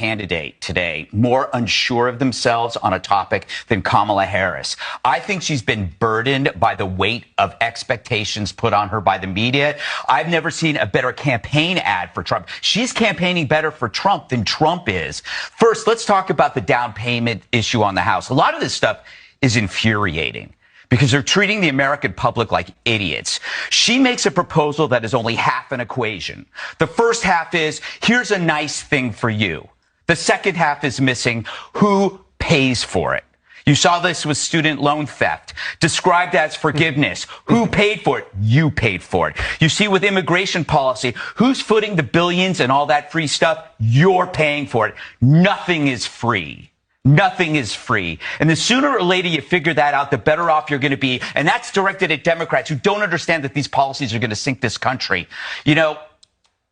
candidate today more unsure of themselves on a topic than Kamala Harris. I think she's been burdened by the weight of expectations put on her by the media. I've never seen a better campaign ad for Trump. She's campaigning better for Trump than Trump is. First, let's talk about the down payment issue on the House. A lot of this stuff is infuriating because they're treating the American public like idiots. She makes a proposal that is only half an equation. The first half is, here's a nice thing for you. The second half is missing. Who pays for it? You saw this with student loan theft, described as forgiveness. Who paid for it? You paid for it. You see with immigration policy, who's footing the billions and all that free stuff? You're paying for it. Nothing is free. Nothing is free. And the sooner or later you figure that out, the better off you're going to be. And that's directed at Democrats who don't understand that these policies are going to sink this country. You know,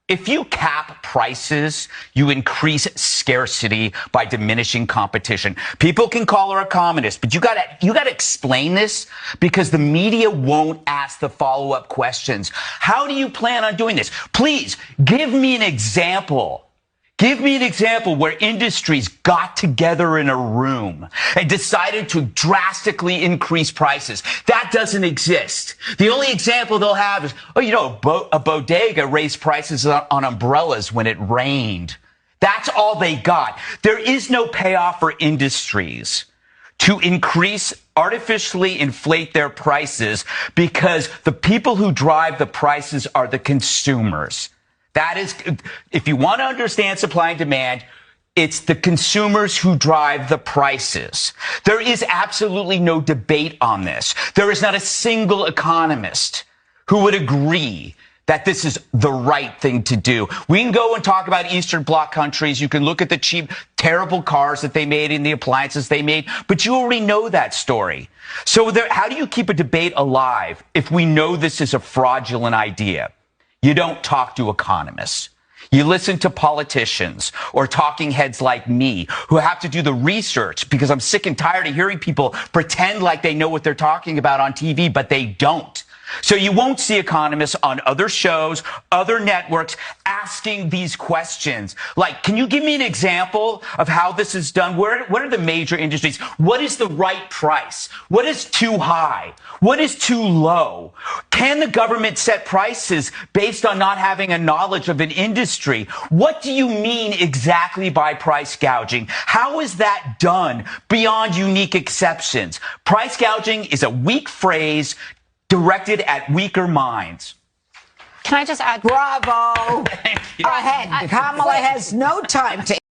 if you cap prices, you increase scarcity by diminishing competition. People can call her a communist, but you gotta explain this because the media won't ask the follow-up questions. How do you plan on doing this? Please give me an example. Give me an example where industries got together in a room and decided to drastically increase prices. That doesn't exist. The only example they'll have is, oh, you know, a bodega raised prices on umbrellas when it rained. That's all they got. There is no payoff for industries to artificially inflate their prices because the people who drive the prices are the consumers. That is, if you want to understand supply and demand, it's the consumers who drive the prices. There is absolutely no debate on this. There is not a single economist who would agree that this is the right thing to do. We can go and talk about Eastern Bloc countries. You can look at the cheap, terrible cars that they made and the appliances they made, but you already know that story. So how do you keep a debate alive if we know this is a fraudulent idea? You don't talk to economists. You listen to politicians or talking heads like me who have to do the research because I'm sick and tired of hearing people pretend like they know what they're talking about on TV, but they don't. So you won't see economists on other shows, other networks asking these questions. Like, can you give me an example of how this is done? What are the major industries? What is the right price? What is too high? What is too low? Can the government set prices based on not having a knowledge of an industry? What do you mean exactly by price gouging? How is that done beyond unique exceptions? Price gouging is a weak phrase directed at weaker minds. Can I just add? Bravo. Thank you. Go ahead. Kamala has no time to